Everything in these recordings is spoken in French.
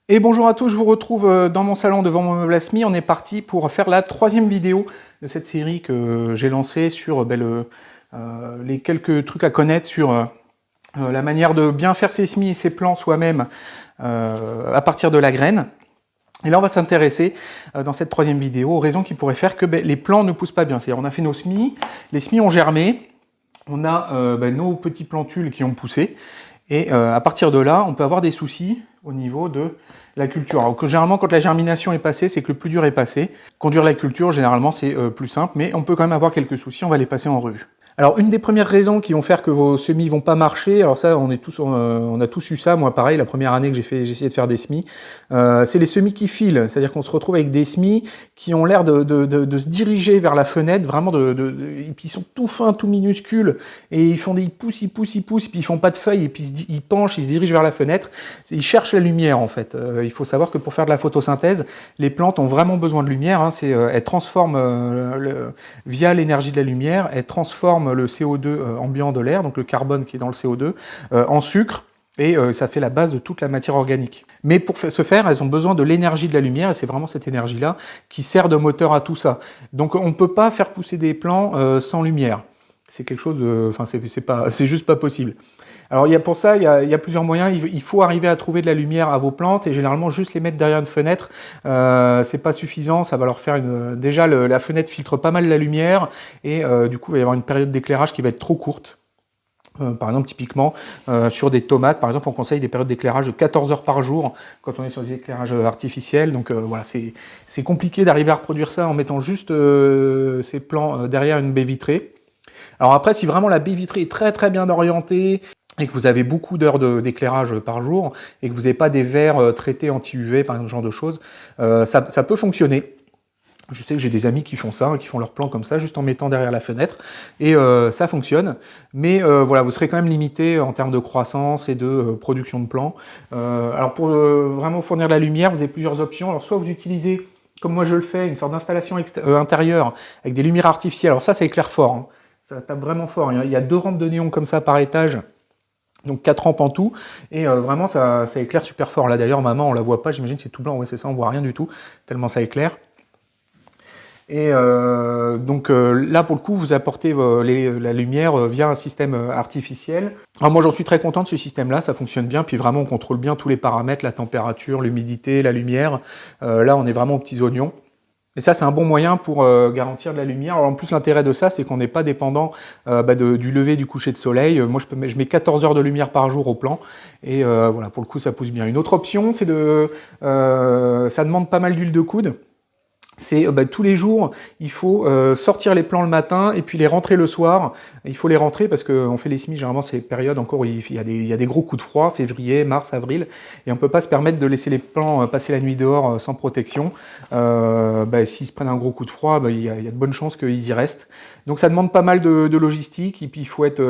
Et bonjour à tous, je vous retrouve dans mon salon devant mon meuble Asmi. On est parti pour faire la troisième vidéo de cette série que j'ai lancée sur les quelques trucs à connaître sur la manière de bien faire ses semis et ses plants soi-même à partir de la graine. Et là, on va s'intéresser dans cette troisième vidéo aux raisons qui pourraient faire que les plants ne poussent pas bien. C'est-à-dire, on a fait nos semis, les semis ont germé, on a nos petits plantules qui ont poussé, et à partir de là, on peut avoir des soucis au niveau de la culture. Alors que généralement, quand la germination est passée, c'est que le plus dur est passé. Conduire la culture, généralement, c'est plus simple, mais on peut quand même avoir quelques soucis, on va les passer en revue. Alors, une des premières raisons qui vont faire que vos semis vont pas marcher, alors ça, on a tous eu ça, moi pareil, la première année que j'ai essayé de faire des semis, c'est les semis qui filent, c'est-à-dire qu'on se retrouve avec des semis qui ont l'air de se diriger vers la fenêtre, vraiment et puis ils sont tout fins, tout minuscules, et ils poussent, et puis ils font pas de feuilles, et puis ils penchent, ils se dirigent vers la fenêtre, ils cherchent la lumière en fait. Il faut savoir que pour faire de la photosynthèse, les plantes ont vraiment besoin de lumière, hein, elles transforment, via l'énergie de la lumière, elles transforment le CO2 ambiant de l'air, donc le carbone qui est dans le CO2, en sucre, et ça fait la base de toute la matière organique. Mais pour ce faire, elles ont besoin de l'énergie de la lumière, et c'est vraiment cette énergie-là qui sert de moteur à tout ça. Donc on ne peut pas faire pousser des plants sans lumière. C'est quelque chose de... Enfin, c'est juste pas possible. Alors pour ça, il y a plusieurs moyens. Il faut arriver à trouver de la lumière à vos plantes, et généralement juste les mettre derrière une fenêtre, c'est pas suffisant. Ça va leur faire déjà la fenêtre filtre pas mal la lumière, et du coup il va y avoir une période d'éclairage qui va être trop courte. Par exemple, typiquement, sur des tomates, par exemple, on conseille des périodes d'éclairage de 14 heures par jour quand on est sur des éclairages artificiels. Donc voilà, c'est compliqué d'arriver à reproduire ça en mettant juste ces plants derrière une baie vitrée. Alors après, si vraiment la baie vitrée est très très bien orientée, et que vous avez beaucoup d'heures d'éclairage par jour, et que vous n'avez pas des verres traités anti-UV, par exemple, ce genre de choses, ça peut fonctionner. Je sais que j'ai des amis qui font ça, qui font leur plan comme ça, juste en mettant derrière la fenêtre, et ça fonctionne. Mais voilà, vous serez quand même limité en termes de croissance et de production de plants. Alors pour vraiment fournir de la lumière, vous avez plusieurs options. Alors soit vous utilisez, comme moi je le fais, une sorte d'installation intérieure avec des lumières artificielles. Alors ça éclaire fort, hein. Ça tape vraiment fort. Il y a 2 rampes de néon comme ça par étage. Donc 4 rampes en tout, et vraiment ça éclaire super fort. Là d'ailleurs, maman, on la voit pas, j'imagine que c'est tout blanc, ouais c'est ça, on voit rien du tout, tellement ça éclaire. Et donc là, pour le coup, vous apportez la lumière via un système artificiel. Alors moi, j'en suis très content de ce système-là, ça fonctionne bien, puis vraiment, on contrôle bien tous les paramètres, la température, l'humidité, la lumière. Là, on est vraiment aux petits oignons. Et ça, c'est un bon moyen pour garantir de la lumière. Alors, en plus, l'intérêt de ça, c'est qu'on n'est pas dépendant du lever, du coucher de soleil. Moi, je mets 14 heures de lumière par jour au plan. Et voilà, pour le coup, ça pousse bien. Une autre option, c'est ça demande pas mal d'huile de coude. C'est tous les jours, il faut sortir les plants le matin et puis les rentrer le soir. Il faut les rentrer parce qu'on fait les semis, généralement c'est période encore où il y a des gros coups de froid, février, mars, avril, et on ne peut pas se permettre de laisser les plants passer la nuit dehors sans protection. S'ils se prennent un gros coup de froid, il y a de bonnes chances qu'ils y restent. Donc ça demande pas mal de logistique, et puis il faut être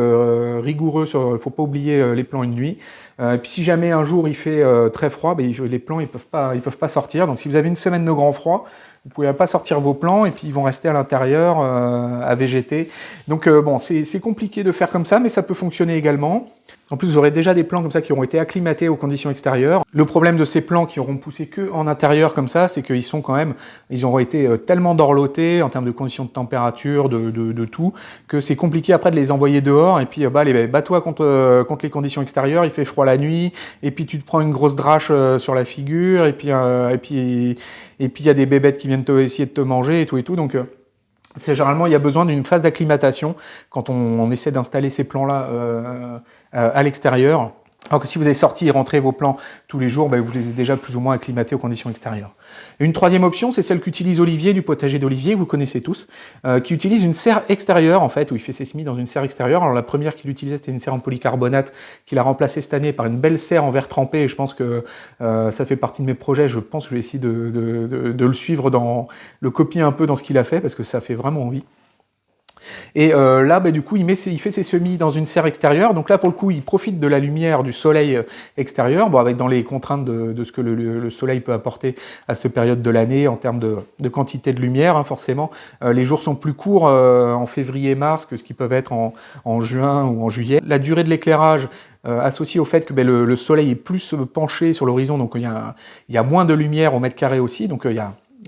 rigoureux, il ne faut pas oublier les plants une nuit. Et puis si jamais un jour il fait très froid, les plants ils peuvent pas sortir. Donc si vous avez une semaine de grand froid, vous ne pouvez pas sortir vos plants, et puis ils vont rester à l'intérieur à végéter. Donc bon, c'est compliqué de faire comme ça, mais ça peut fonctionner également. En plus, vous aurez déjà des plants comme ça qui auront été acclimatés aux conditions extérieures. Le problème de ces plants qui auront poussé que en intérieur comme ça, c'est qu'ils auront été tellement dorlotés en termes de conditions de température, de tout, que c'est compliqué après de les envoyer dehors. Et puis bats-toi contre les conditions extérieures. Il fait froid la nuit, et puis tu te prends une grosse drache sur la figure, et puis il y a des bébêtes qui viennent essayer de te manger et tout. Donc généralement, il y a besoin d'une phase d'acclimatation quand on essaie d'installer ces plants-là à l'extérieur. Alors que si vous avez sorti et rentré vos plants tous les jours, vous les avez déjà plus ou moins acclimatés aux conditions extérieures. Une troisième option, c'est celle qu'utilise Olivier du potager d'Olivier, que vous connaissez tous, qui utilise une serre extérieure, en fait, où il fait ses semis dans une serre extérieure. Alors la première qu'il utilisait, c'était une serre en polycarbonate, qu'il a remplacée cette année par une belle serre en verre trempé, et je pense que ça fait partie de mes projets. Je pense que je vais essayer de le suivre, le copier un peu dans ce qu'il a fait, parce que ça fait vraiment envie. Et là, du coup, il fait ses semis dans une serre extérieure. Donc là, pour le coup, il profite de la lumière du soleil extérieur, avec dans les contraintes de ce que le soleil peut apporter à cette période de l'année en termes de quantité de lumière, hein, forcément. Les jours sont plus courts en février-mars que ce qu'ils peuvent être en juin ou en juillet. La durée de l'éclairage associé au fait que le soleil est plus penché sur l'horizon, donc il y a moins de lumière au mètre carré aussi, donc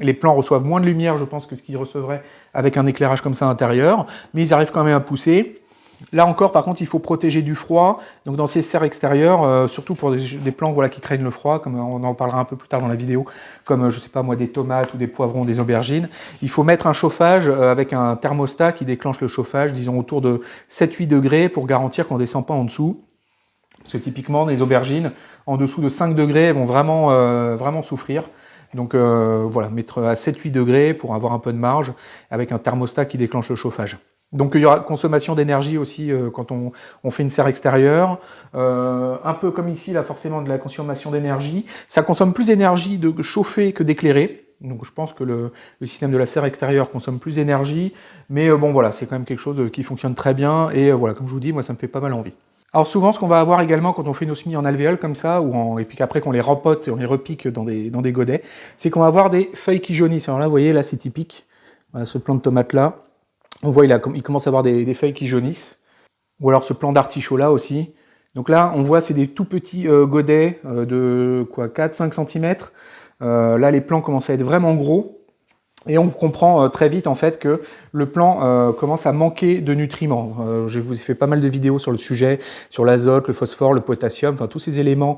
les plants reçoivent moins de lumière, je pense, que ce qu'ils recevraient avec un éclairage comme ça intérieur, mais ils arrivent quand même à pousser. Là encore, par contre, il faut protéger du froid, donc dans ces serres extérieures, surtout pour des plants voilà, qui craignent le froid, comme on en parlera un peu plus tard dans la vidéo, comme, je sais pas moi, des tomates ou des poivrons, des aubergines, il faut mettre un chauffage avec un thermostat qui déclenche le chauffage, disons autour de 7-8 degrés, pour garantir qu'on ne descend pas en dessous. Parce que typiquement, les aubergines, en dessous de 5 degrés, elles vont vraiment souffrir. Donc voilà, mettre à 7-8 degrés pour avoir un peu de marge, avec un thermostat qui déclenche le chauffage. Donc il y aura consommation d'énergie aussi quand on fait une serre extérieure, un peu comme ici là forcément de la consommation d'énergie. Ça consomme plus d'énergie de chauffer que d'éclairer, donc je pense que le système de la serre extérieure consomme plus d'énergie, mais bon voilà, c'est quand même quelque chose qui fonctionne très bien, et voilà, comme je vous dis, moi ça me fait pas mal envie. Alors souvent ce qu'on va avoir également quand on fait nos semis en alvéole comme ça, et puis qu'après qu'on les rempote et on les repique dans des godets, c'est qu'on va avoir des feuilles qui jaunissent. Alors là vous voyez, là c'est typique, voilà, ce plant de tomate là. On voit il commence à avoir des feuilles qui jaunissent. Ou alors ce plant d'artichaut là aussi. Donc là, on voit c'est des tout petits godets de 4-5 cm. Là, les plants commencent à être vraiment gros. Et on comprend très vite en fait que le plant commence à manquer de nutriments. Je vous ai fait pas mal de vidéos sur le sujet, sur l'azote, le phosphore, le potassium, enfin tous ces éléments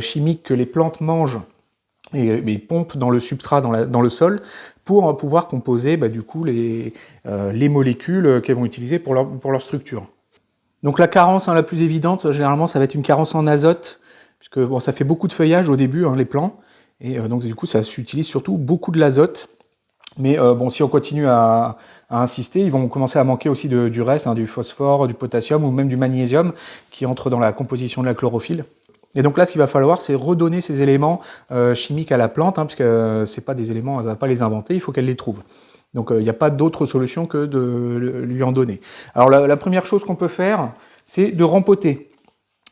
chimiques que les plantes mangent et pompent dans le substrat, dans le sol, pour pouvoir composer du coup les molécules qu'elles vont utiliser pour leur structure. Donc la carence la plus évidente, généralement, ça va être une carence en azote, puisque bon, ça fait beaucoup de feuillage au début, les plants, et donc du coup ça s'utilise surtout beaucoup de l'azote. Mais bon, si on continue à insister, ils vont commencer à manquer aussi du reste, du phosphore, du potassium ou même du magnésium qui entre dans la composition de la chlorophylle. Et donc là, ce qu'il va falloir, c'est redonner ces éléments chimiques à la plante, puisque c'est pas des éléments, elle ne va pas les inventer, il faut qu'elle les trouve. Donc il n'y a pas d'autre solution que de lui en donner. Alors la première chose qu'on peut faire, c'est de rempoter.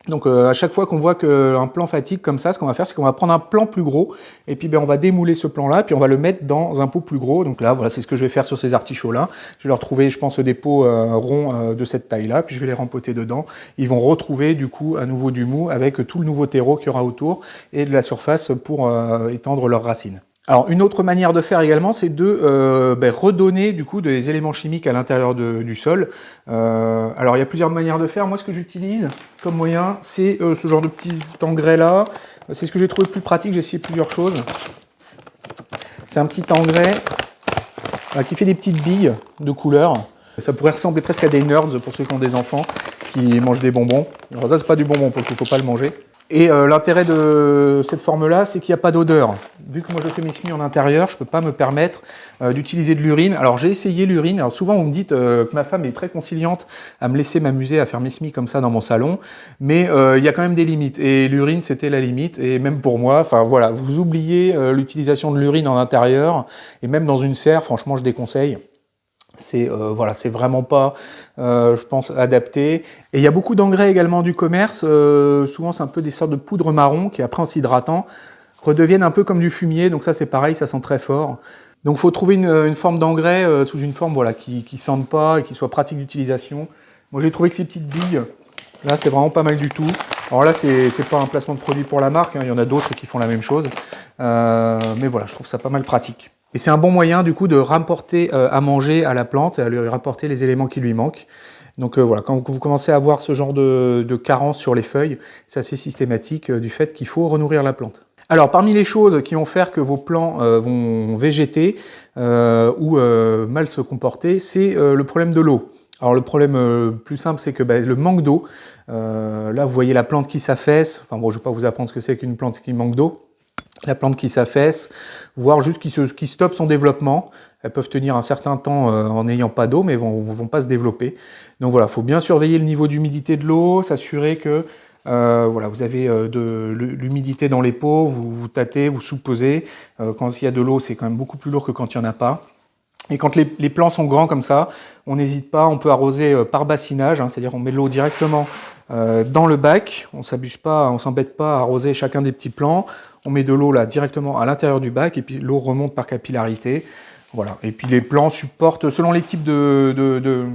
Donc à chaque fois qu'on voit qu'un plant fatigue comme ça, ce qu'on va faire, c'est qu'on va prendre un plant plus gros, et puis on va démouler ce plant-là, puis on va le mettre dans un pot plus gros. Donc là, voilà, c'est ce que je vais faire sur ces artichauts-là. Je vais leur trouver, je pense, des pots ronds de cette taille-là, puis je vais les rempoter dedans. Ils vont retrouver du coup à nouveau du mou avec tout le nouveau terreau qu'il y aura autour et de la surface pour étendre leurs racines. Alors une autre manière de faire également, c'est de redonner du coup des éléments chimiques à l'intérieur du sol. Alors il y a plusieurs manières de faire. Moi, ce que j'utilise comme moyen, c'est ce genre de petit engrais là. C'est ce que j'ai trouvé plus pratique. J'ai essayé plusieurs choses. C'est un petit engrais qui fait des petites billes de couleur. Ça pourrait ressembler presque à des nerds pour ceux qui ont des enfants qui mangent des bonbons. Alors ça, c'est pas du bonbon, pour le coup, faut pas le manger. Et l'intérêt de cette forme-là, c'est qu'il n'y a pas d'odeur. Vu que moi je fais mes semis en intérieur, je ne peux pas me permettre d'utiliser de l'urine. Alors j'ai essayé l'urine. Alors souvent on me dit que ma femme est très conciliante à me laisser m'amuser à faire mes semis comme ça dans mon salon, mais il y a quand même des limites. Et l'urine, c'était la limite. Et même pour moi, enfin voilà, vous oubliez l'utilisation de l'urine en intérieur, et même dans une serre, franchement, je déconseille. C'est voilà, c'est vraiment pas, je pense, adapté. Et il y a beaucoup d'engrais également du commerce. Souvent, c'est un peu des sortes de poudre marron qui, après, en s'hydratant, redeviennent un peu comme du fumier. Donc ça, c'est pareil, ça sent très fort. Donc, il faut trouver une forme d'engrais sous une forme voilà, qui sente pas et qui soit pratique d'utilisation. Moi, j'ai trouvé que ces petites billes, là, c'est vraiment pas mal du tout. Alors là, c'est pas un placement de produit pour la marque. Il y en a d'autres qui font la même chose. Mais voilà, je trouve ça pas mal pratique. Et c'est un bon moyen du coup de rapporter à manger à la plante, à lui rapporter les éléments qui lui manquent. Donc voilà, quand vous commencez à avoir ce genre de carence sur les feuilles, c'est assez systématique du fait qu'il faut renourrir la plante. Alors parmi les choses qui vont faire que vos plants vont végéter ou mal se comporter, c'est le problème de l'eau. Alors le problème plus simple, c'est que le manque d'eau. Là, vous voyez la plante qui s'affaisse. Enfin bon, je ne vais pas vous apprendre ce que c'est qu'une plante qui manque d'eau. La plante qui s'affaisse, voire juste qui stoppe son développement. Elles peuvent tenir un certain temps en n'ayant pas d'eau, mais vont pas se développer. Donc voilà, il faut bien surveiller le niveau d'humidité de l'eau, s'assurer que voilà, vous avez de l'humidité dans les pots, vous tâtez, vous sous-pesez. Quand il y a de l'eau, c'est quand même beaucoup plus lourd que quand il n'y en a pas. Et quand les plants sont grands comme ça, on n'hésite pas, on peut arroser par bassinage, c'est-à-dire on met de l'eau directement dans le bac, on s'abuse pas, on s'embête pas à arroser chacun des petits plants. On met de l'eau là directement à l'intérieur du bac et puis l'eau remonte par capillarité. Voilà. Et puis les plants supportent, selon les types de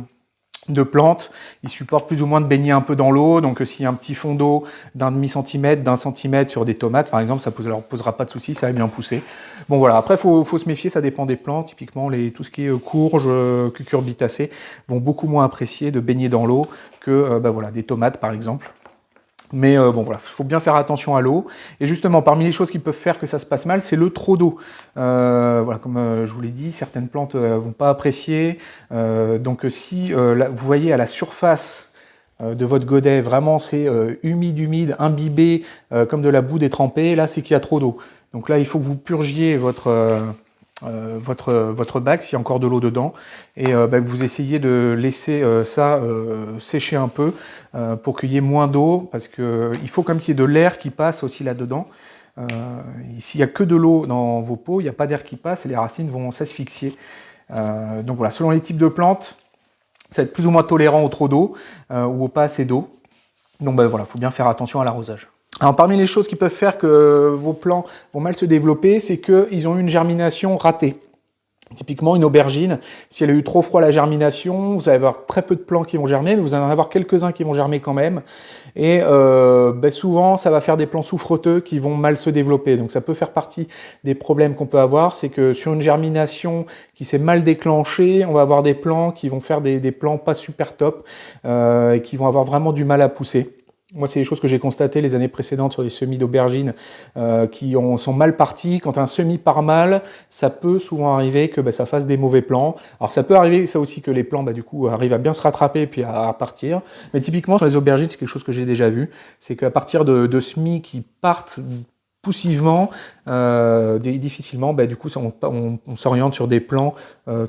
de plantes, ils supportent plus ou moins de baigner un peu dans l'eau, donc s'il y a un petit fond d'eau d'1,5 cm, d'1 cm sur des tomates par exemple, ça ne leur posera pas de soucis, ça va bien pousser. Bon voilà, après faut se méfier, ça dépend des plantes, typiquement tout ce qui est courges, cucurbitacées vont beaucoup moins apprécier de baigner dans l'eau que voilà, des tomates par exemple. Mais bon voilà, il faut bien faire attention à l'eau. Et justement, parmi les choses qui peuvent faire que ça se passe mal, c'est le trop d'eau. Voilà, comme je vous l'ai dit, certaines plantes ne vont pas apprécier. Donc si vous voyez à la surface de votre godet, vraiment c'est humide, imbibé, comme de la boue détrempée, là c'est qu'il y a trop d'eau. Donc là, il faut que vous purgiez votre bac s'il y a encore de l'eau dedans et que vous essayez de laisser ça sécher un peu pour qu'il y ait moins d'eau parce qu'il faut comme qu'il y ait de l'air qui passe aussi là-dedans. S'il n'y a que de l'eau dans vos pots, il n'y a pas d'air qui passe et les racines vont s'asphyxier. Donc voilà, selon les types de plantes, ça va être plus ou moins tolérant au trop d'eau ou au pas assez d'eau. Donc voilà, il faut bien faire attention à l'arrosage. Alors parmi les choses qui peuvent faire que vos plants vont mal se développer, c'est qu'ils ont eu une germination ratée. Typiquement une aubergine, si elle a eu trop froid à la germination, vous allez avoir très peu de plants qui vont germer, mais vous allez en avoir quelques-uns qui vont germer quand même. Et souvent, ça va faire des plants souffreteux qui vont mal se développer. Donc ça peut faire partie des problèmes qu'on peut avoir, c'est que sur une germination qui s'est mal déclenchée, on va avoir des plants qui vont faire des plants pas super top et qui vont avoir vraiment du mal à pousser. Moi, c'est des choses que j'ai constatées les années précédentes sur les semis d'aubergines qui sont mal partis. Quand un semis part mal, ça peut souvent arriver que ça fasse des mauvais plants. Alors ça peut arriver ça aussi que les plants du coup arrivent à bien se rattraper et puis à partir. Mais typiquement sur les aubergines, c'est quelque chose que j'ai déjà vu. C'est qu'à partir de semis qui partent poussivement, difficilement, du coup on s'oriente sur des plants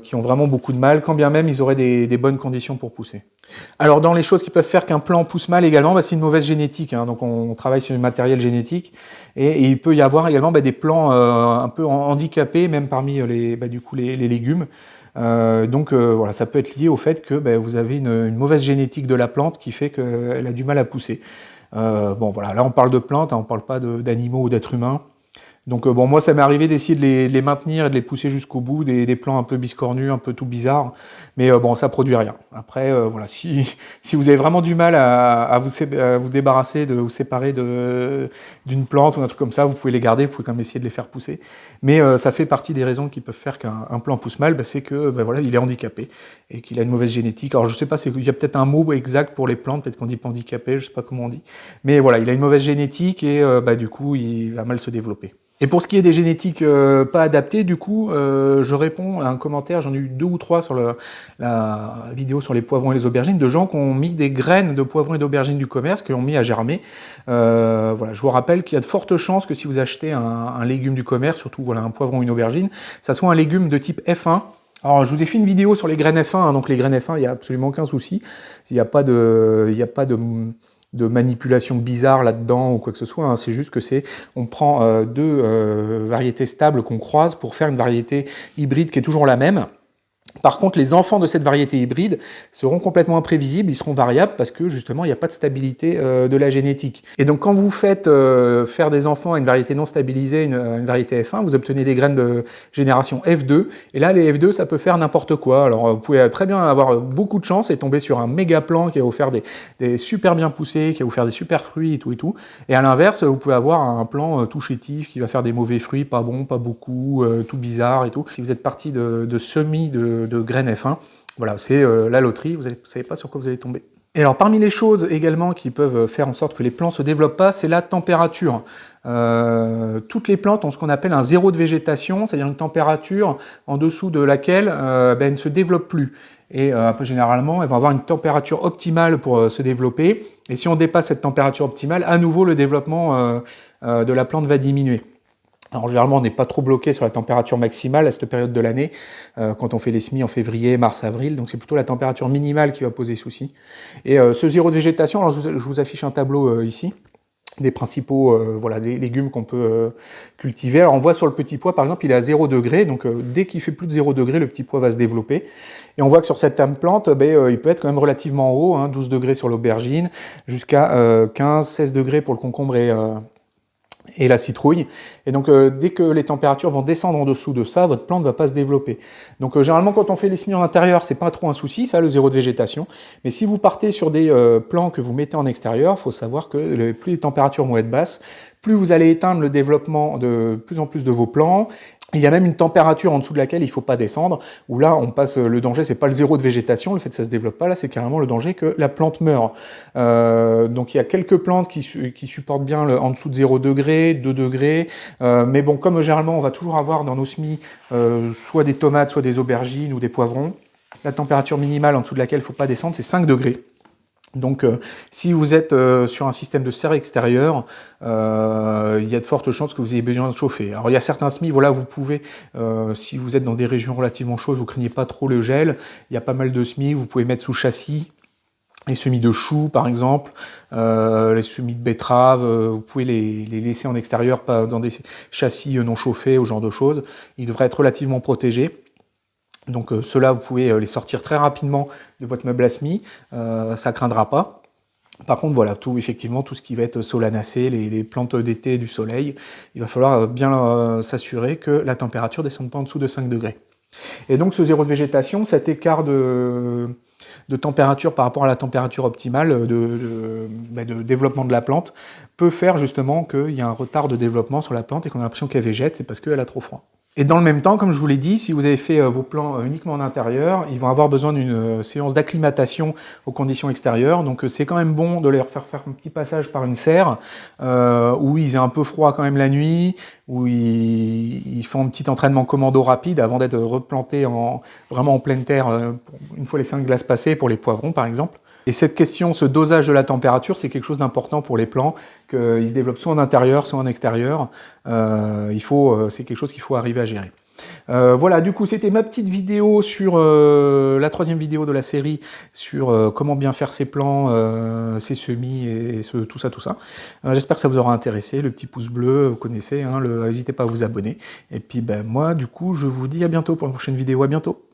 qui ont vraiment beaucoup de mal, quand bien même ils auraient des bonnes conditions pour pousser. Alors dans les choses qui peuvent faire qu'un plant pousse mal également, c'est une mauvaise génétique, hein. Donc on travaille sur du matériel génétique et il peut y avoir également des plants un peu handicapés, même parmi les légumes. Voilà, ça peut être lié au fait que vous avez une mauvaise génétique de la plante qui fait qu'elle a du mal à pousser. Bon voilà, là on parle de plantes, hein, on ne parle pas d'animaux ou d'êtres humains. Donc moi ça m'est arrivé d'essayer de les maintenir et de les pousser jusqu'au bout, des plants un peu biscornus, un peu tout bizarres, mais ça produit rien. Après voilà, si vous avez vraiment du mal à vous débarrasser, de vous séparer d'une plante ou un truc comme ça, vous pouvez les garder, vous pouvez quand même essayer de les faire pousser. Mais ça fait partie des raisons qui peuvent faire qu'un plant pousse mal, c'est que voilà, il est handicapé et qu'il a une mauvaise génétique. Alors je sais pas, il y a peut-être un mot exact pour les plantes, peut-être qu'on dit pas handicapé, je sais pas comment on dit. Mais voilà, il a une mauvaise génétique et du coup il va mal se développer. Et pour ce qui est des génétiques pas adaptées, du coup, je réponds à un commentaire, j'en ai eu 2 ou 3 sur la vidéo sur les poivrons et les aubergines, de gens qui ont mis des graines de poivrons et d'aubergines du commerce, qui ont mis à germer. Voilà, je vous rappelle qu'il y a de fortes chances que si vous achetez un légume du commerce, surtout voilà, un poivron ou une aubergine, ça soit un légume de type F1. Alors, je vous ai fait une vidéo sur les graines F1, hein, donc les graines F1, il n'y a absolument aucun souci. Il n'y a pas de manipulation bizarre là-dedans ou quoi que ce soit, hein. C'est juste que on prend 2 variétés stables qu'on croise pour faire une variété hybride qui est toujours la même. Par contre, les enfants de cette variété hybride seront complètement imprévisibles, ils seront variables parce que justement, il n'y a pas de stabilité de la génétique. Et donc, quand vous faites faire des enfants à une variété non stabilisée, une variété F1, vous obtenez des graines de génération F2. Et là, les F2, ça peut faire n'importe quoi. Alors, vous pouvez très bien avoir beaucoup de chance et tomber sur un méga plant qui va vous faire des super bien poussés, qui va vous faire des super fruits et tout et tout. Et à l'inverse, vous pouvez avoir un plant tout chétif qui va faire des mauvais fruits, pas bons, pas beaucoup, tout bizarre et tout. Si vous êtes parti de semis de graines F1, voilà, c'est la loterie, vous ne savez pas sur quoi vous allez tomber. Et alors parmi les choses également qui peuvent faire en sorte que les plants ne se développent pas, c'est la température. Toutes les plantes ont ce qu'on appelle un zéro de végétation, c'est-à-dire une température en dessous de laquelle elles ne se développent plus. Et généralement, elles vont avoir une température optimale pour se développer. Et si on dépasse cette température optimale, à nouveau le développement de la plante va diminuer. Alors généralement, on n'est pas trop bloqué sur la température maximale à cette période de l'année, quand on fait les semis en février, mars, avril, donc c'est plutôt la température minimale qui va poser souci. Et ce zéro de végétation, alors je vous affiche un tableau ici, des principaux des légumes qu'on peut cultiver. Alors on voit sur le petit pois, par exemple, il est à 0 degré, donc dès qu'il fait plus de 0 degré, le petit pois va se développer. Et on voit que sur cette plante, il peut être quand même relativement haut, hein, 12 degrés sur l'aubergine, jusqu'à 15-16 degrés pour le concombre et la citrouille. Et donc dès que les températures vont descendre en dessous de ça, votre plante ne va pas se développer. Donc généralement quand on fait les semis en intérieur, c'est pas trop un souci, ça, le zéro de végétation. Mais si vous partez sur des plants que vous mettez en extérieur, il faut savoir que plus les températures vont être basses, plus vous allez éteindre le développement de plus en plus de vos plants. Il y a même une température en dessous de laquelle il ne faut pas descendre, où là, on passe, le danger, c'est pas le zéro de végétation, le fait que ça ne se développe pas, là, c'est carrément le danger que la plante meure. Donc il y a quelques plantes qui supportent bien en dessous de 0 degré, 2 degrés, mais bon, comme généralement, on va toujours avoir dans nos semis soit des tomates, soit des aubergines ou des poivrons, la température minimale en dessous de laquelle il ne faut pas descendre, c'est 5 degrés. Donc si vous êtes sur un système de serre extérieur, il y a de fortes chances que vous ayez besoin de chauffer. Alors il y a certains semis, voilà, vous pouvez, si vous êtes dans des régions relativement chaudes, vous ne craignez pas trop le gel, il y a pas mal de semis, vous pouvez mettre sous châssis, les semis de choux par exemple, les semis de betteraves, vous pouvez les laisser en extérieur, pas dans des châssis non chauffés, ou ce genre de choses. Ils devraient être relativement protégés. Donc ceux-là, vous pouvez les sortir très rapidement de votre meuble à semis, ça ne craindra pas. Par contre, voilà, effectivement, tout ce qui va être solanacées, les plantes d'été du soleil, il va falloir bien s'assurer que la température ne descende pas en dessous de 5 degrés. Et donc ce zéro de végétation, cet écart de température par rapport à la température optimale de développement de la plante peut faire justement qu'il y a un retard de développement sur la plante et qu'on a l'impression qu'elle végète, c'est parce qu'elle a trop froid. Et dans le même temps, comme je vous l'ai dit, si vous avez fait vos plants uniquement en intérieur, ils vont avoir besoin d'une séance d'acclimatation aux conditions extérieures. Donc c'est quand même bon de leur faire un petit passage par une serre, où ils aient un peu froid quand même la nuit, où ils font un petit entraînement commando rapide avant d'être replantés vraiment en pleine terre, une fois les 5 glaces passées, pour les poivrons par exemple. Et cette question, ce dosage de la température, c'est quelque chose d'important pour les plants, qu'ils se développent soit en intérieur, soit en extérieur. C'est quelque chose qu'il faut arriver à gérer. Voilà, du coup, c'était ma petite vidéo sur la 3e vidéo de la série sur comment bien faire ses plants, ses semis et tout ça. J'espère que ça vous aura intéressé. Le petit pouce bleu, vous connaissez, hein, n'hésitez pas à vous abonner. Et puis, moi, du coup, je vous dis à bientôt pour une prochaine vidéo. À bientôt.